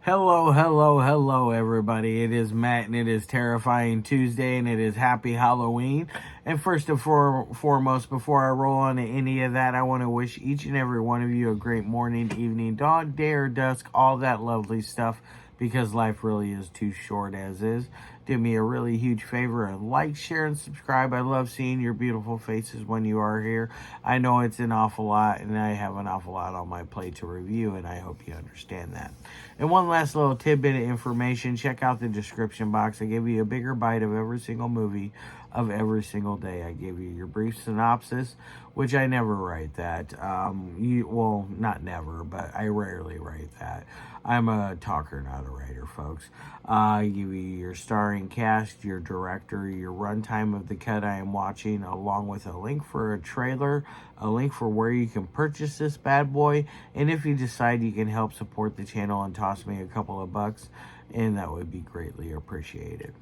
Hello, hello, hello, everybody. It is Matt, and it is Terrifying Tuesday, and it is Happy Halloween. And first and foremost, before I roll on to any of that, I want to wish each and every one of you a great morning, evening, dawn, day, or dusk, all that lovely stuff, because life really is too short as is. Do me a really huge favor and like, share, and subscribe. I love seeing your beautiful faces when you are here. I know it's an awful lot, and I have an awful lot on my plate to review, and I hope you understand that. And one last little tidbit of information. Check out the description box. I give you a bigger bite of every single movie of every single day. I give you your brief synopsis, which I never write that. Well, not never, but I rarely write that. I'm a talker, not a writer, folks. I give you your starring cast, your director, your runtime of the cut I am watching, along with a link for a trailer, a link for where you can purchase this bad boy, and if you decide you can help support the channel and toss me a couple of bucks, and that would be greatly appreciated.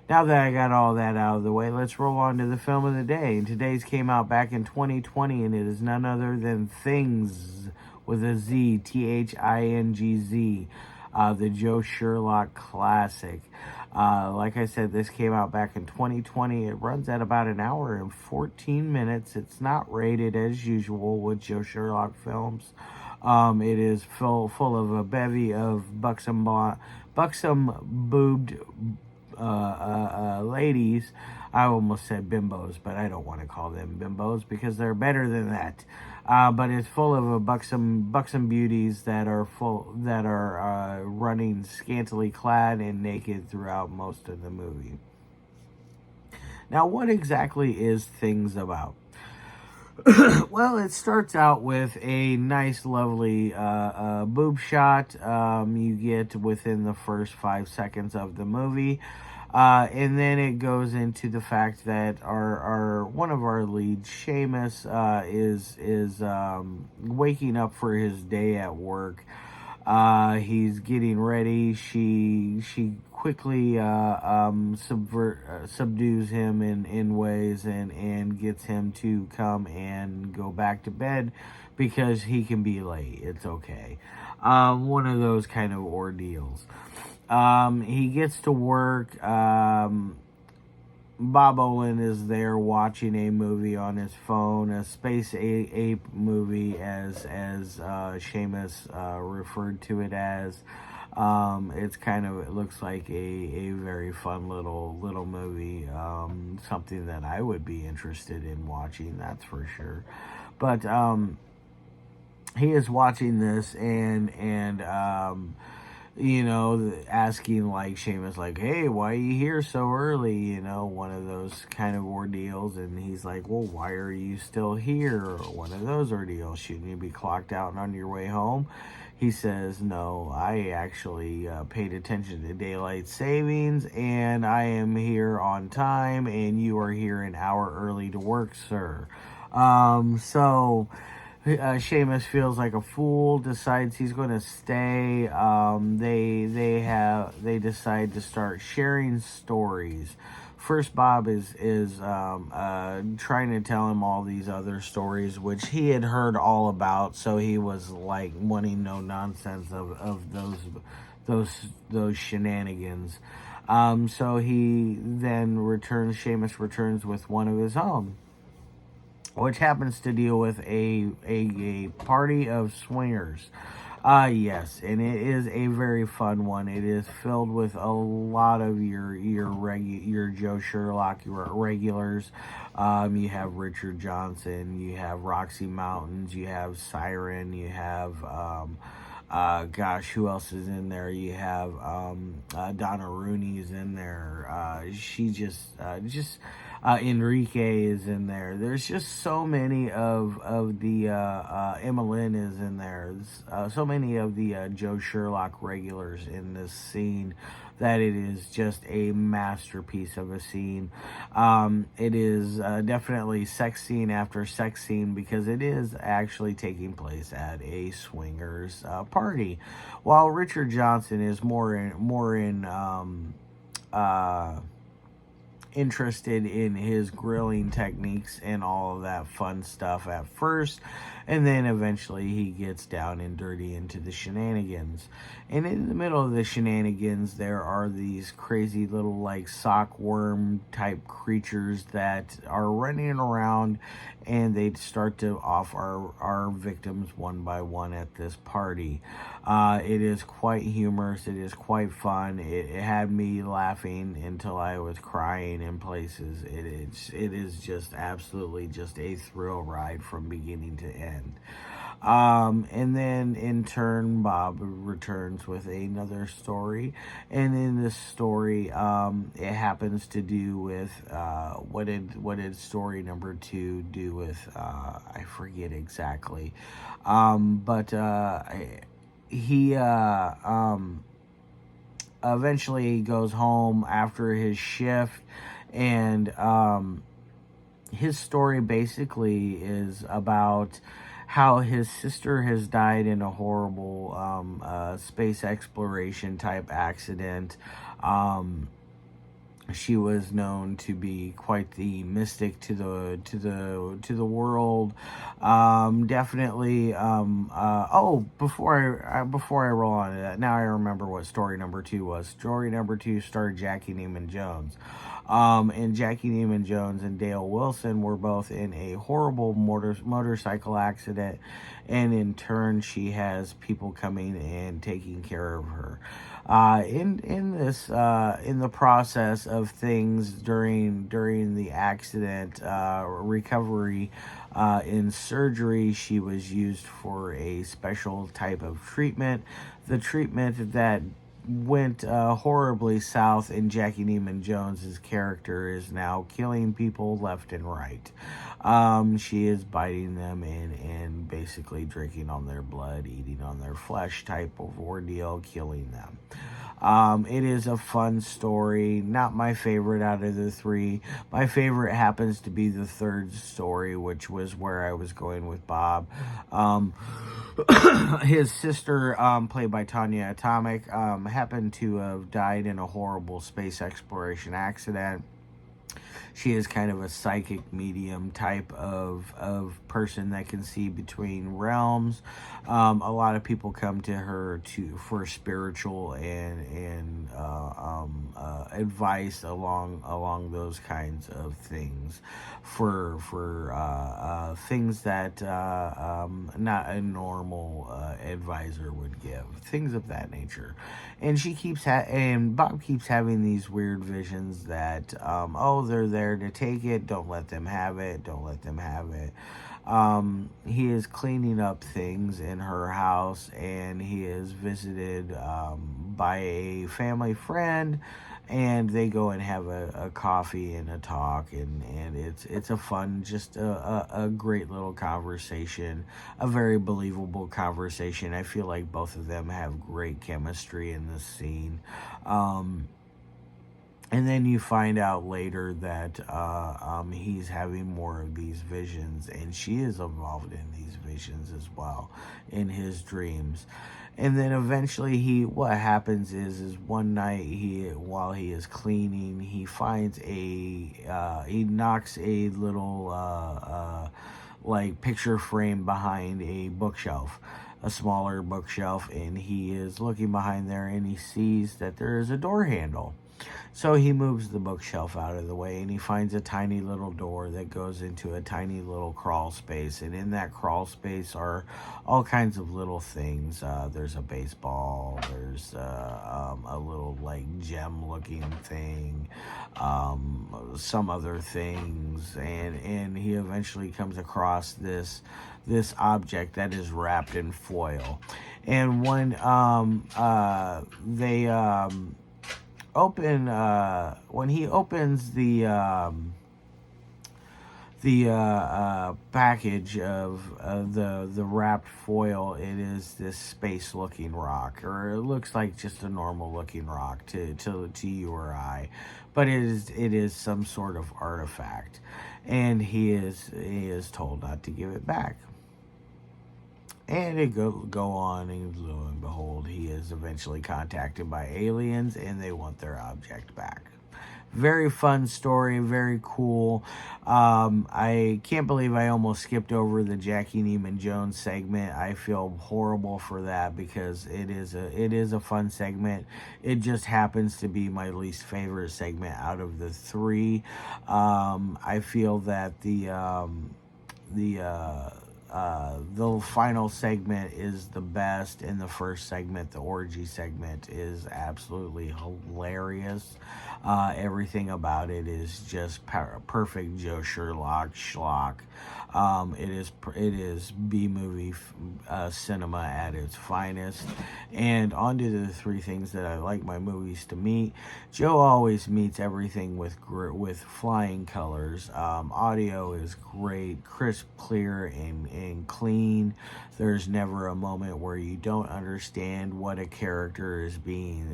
Now that I got all that out of the way, let's roll on to the film of the day. And today's came out back in 2020, and it is none other than Thingz, with a Z, Thingz, the Joe Sherlock classic. Like I said, this came out back in 2020. It runs at about an hour and 14 minutes. It's not rated as usual with Joe Sherlock films. It is full of a bevy of buxom-boobed ladies. I almost said bimbos, but I don't want to call them bimbos because they're better than that. But it's full of buxom beauties that are running scantily clad and naked throughout most of the movie. Now, what exactly is Thingz about? Well, it starts out with a nice, lovely boob shot you get within the first 5 seconds of the movie. And then it goes into the fact that our one of our leads, Seamus, is waking up for his day at work. He's getting ready. She quickly subdues him in ways and gets him to come and go back to bed because he can be late. It's okay. One of those kind of ordeals. He gets to work. Bob Olin is there watching a movie on his phone, a space ape movie, as Seamus referred to it as. It looks like a very fun little movie, something that I would be interested in watching, that's for sure. But he is watching this and asking like Seamus, like, hey, why are you here so early? One of those kind of ordeals. And he's like, well, why are you still here? Or one of those ordeals. Shouldn't you be clocked out and on your way home? He says, no, I actually paid attention to daylight savings, and I am here on time, and you are here an hour early to work, sir. Seamus feels like a fool, decides he's going to stay. They decide to start sharing stories. First, Bob is trying to tell him all these other stories, which he had heard all about. So he was like wanting no nonsense of those shenanigans. So he then Seamus returns with one of his own, which happens to deal with a party of swingers. Yes, and it is a very fun one. It is filled with a lot of your Joe Sherlock, your regulars. You have Richard Johnson, you have Roxxy Mountains, you have Siren, you have who else is in there? You have Donna Rooney's in there. Enrique is in there. There's just so many of the Emmeline is in there. So many of the Joe Sherlock regulars in this scene that it is just a masterpiece of a scene. It is definitely sex scene after sex scene because it is actually taking place at a swingers party, while Richard Johnson is more interested in his grilling techniques and all of that fun stuff at first, And then eventually he gets down and dirty into the shenanigans. And in the middle of the shenanigans, there are these crazy little like sockworm type creatures that are running around, and they start to off our victims one by one at this party. It is quite humorous. It is quite fun. It had me laughing until I was crying in places. It is just absolutely just a thrill ride from beginning to end. And then in turn, Bob returns with another story, and in this story, it happens to do with what did story number 2 do with? I forget exactly, but he eventually goes home after his shift, and his story basically is about how his sister has died in a horrible space exploration type accident. She was known to be quite the mystic to the world. Definitely. Before I roll on to that, now I remember what story number 2 was. Story number 2 starred Jackie Neyman Jones. And Jackie Neyman Jones and Dale Wilson were both in a horrible motorcycle accident, and in turn, she has people coming and taking care of her. In the process of things during the accident, recovery, in surgery, she was used for a special type of treatment. The treatment that went horribly south, and Jackie Neyman Jones's character is now killing people left and right. She is biting them and basically drinking on their blood, eating on their flesh type of ordeal, killing them. It is a fun story. Not my favorite out of the 3. My favorite happens to be the 3rd story, which was where I was going with Bob. His sister, played by Tonjia Atomic, happened to have died in a horrible space exploration accident. She is kind of a psychic medium type of person that can see between realms. A lot of people come to her for spiritual and advice along those kinds of things, for things that not a normal advisor would give, things of that nature. And she keeps and Bob keeps having these weird visions that they're there to take it, don't let them have it. He is cleaning up things in her house, and he is visited by a family friend, and they go and have a coffee and a talk, and it's a fun, just a great little conversation, a very believable conversation. I feel like both of them have great chemistry in this scene. And then you find out later that he's having more of these visions, and she is involved in these visions as well, in his dreams. And then eventually what happens is one night, while he is cleaning, he finds he knocks a little like picture frame behind a bookshelf, a smaller bookshelf, and he is looking behind there, and he sees that there is a door handle. So he moves the bookshelf out of the way, and he finds a tiny little door that goes into a tiny little crawl space. And in that crawl space are all kinds of little things. There's a baseball. There's a little like gem-looking thing. Some other things, and he eventually comes across this object that is wrapped in foil. And when when he opens the package of the wrapped foil, it is this space looking rock, or it looks like just a normal looking rock to you or I, but it is some sort of artifact, and he is told not to give it back. And it go on, and lo and behold, he is eventually contacted by aliens, and they want their object back. Very fun story, very cool. I can't believe I almost skipped over the Jackie Neyman Jones segment. I feel horrible for that because it is a fun segment. It just happens to be my least favorite segment out of the three. I feel that the final segment is the best, and the first segment, the orgy segment, is absolutely hilarious. Everything about it is just perfect Joe Sherlock schlock. It is B movie cinema at its finest. And on to the three things that I like my movies to meet. Joe always meets everything with flying colors. Audio is great, crisp, clear, and clean. There's never a moment where you don't understand what a character is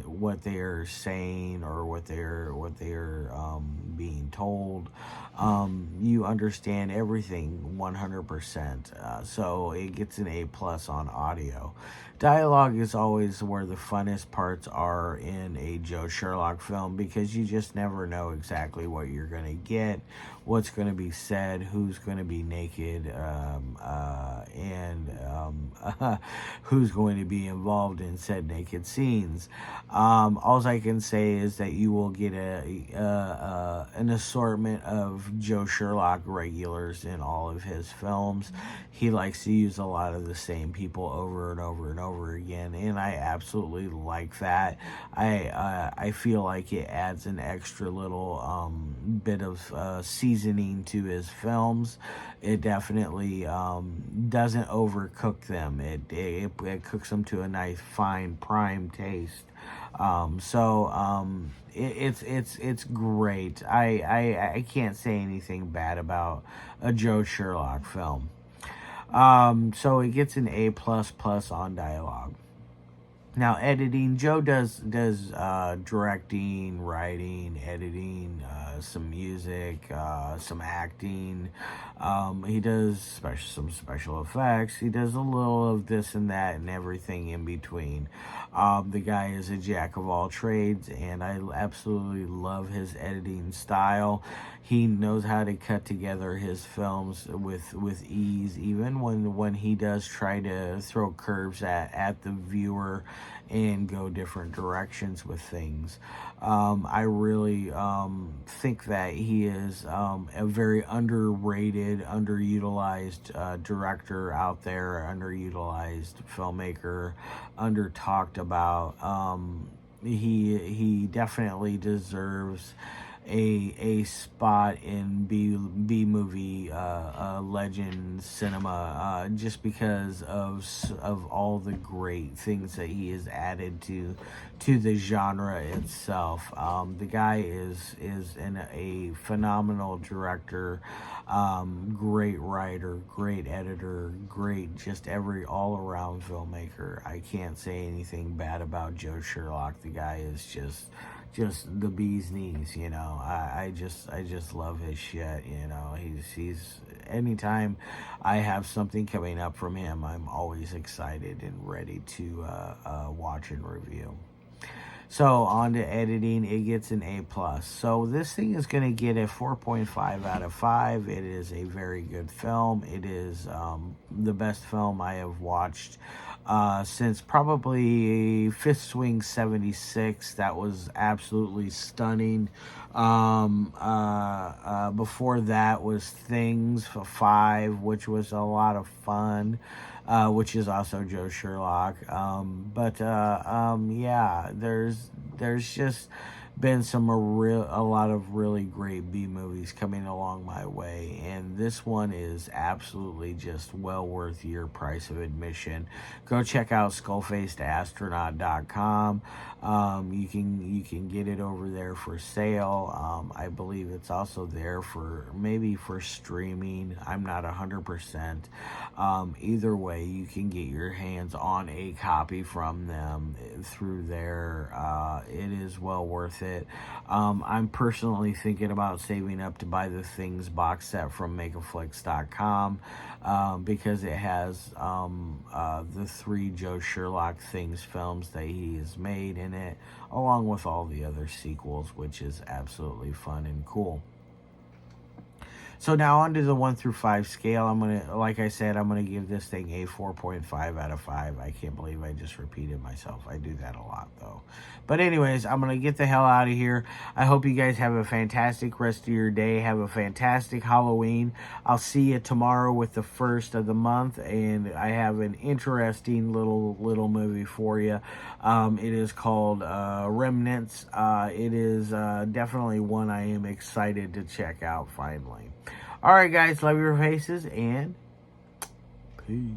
what they're saying, or what they're being told. You understand everything 100%. So it gets an A+ on audio. Dialogue is always where the funnest parts are in a Joe Sherlock film, because you just never know exactly what you're going to get, what's going to be said, who's going to be naked, and who's going to be involved in said naked scenes. All I can say is that you will get an assortment of Joe Sherlock regulars in all of his films. He likes to use a lot of the same people over and over and over again, and I absolutely like that. I feel like it adds an extra little bit of seasoning to his films. It definitely doesn't overcook them. It cooks them to a nice fine prime taste. It's great. I can't say anything bad about a Joe Sherlock film. So it gets an A++ on dialogue. Now, editing, Joe does directing, writing, editing, some music, some acting. He does some special effects. He does a little of this and that and everything in between. The guy is a jack of all trades, and I absolutely love his editing style. He knows how to cut together his films with ease, even when he does try to throw curves at the viewer and go different directions with things. I really think that he is a very underrated, underutilized director out there, underutilized filmmaker, under talked about. He definitely deserves a spot in B movie legend cinema, just because of all the great things that he has added to the genre itself. The guy is a phenomenal director, great writer, great editor, great just every all around filmmaker. I can't say anything bad about Joe Sherlock. The guy is just the bee's knees, you know. I just love his shit, you know. He's anytime I have something coming up from him, I'm always excited and ready to watch and review. So on to editing, it gets an A+. So this thing is going to get a 4.5 out of 5. It is a very good film. It is the best film I have watched since probably Fifth Swing 76. That was absolutely stunning. Before that was Thingz 5, which was a lot of fun. Which is also Joe Sherlock. Yeah, there's just been a lot of really great B movies coming along my way, and this one is absolutely just well worth your price of admission. Go check out skullfacedastronaut.com. You can get it over there for sale. I believe it's also there for streaming. I'm not 100%. Either way, you can get your hands on a copy from them through there. It is well worth it. it. I'm personally thinking about saving up to buy the Thingz box set from MakeAFlix.com because it has the 3 Joe Sherlock Thingz films that he has made in it, along with all the other sequels, which is absolutely fun and cool. So now on to the 1 through 5 scale. Like I said, I'm gonna give this thing a 4.5 out of 5. I can't believe I just repeated myself. I do that a lot though. But anyways, I'm gonna get the hell out of here. I hope you guys have a fantastic rest of your day. Have a fantastic Halloween. I'll see you tomorrow with the first of the month, and I have an interesting little movie for you. It is called Remnants. It is definitely one I am excited to check out finally. Alright guys, love your faces, and peace.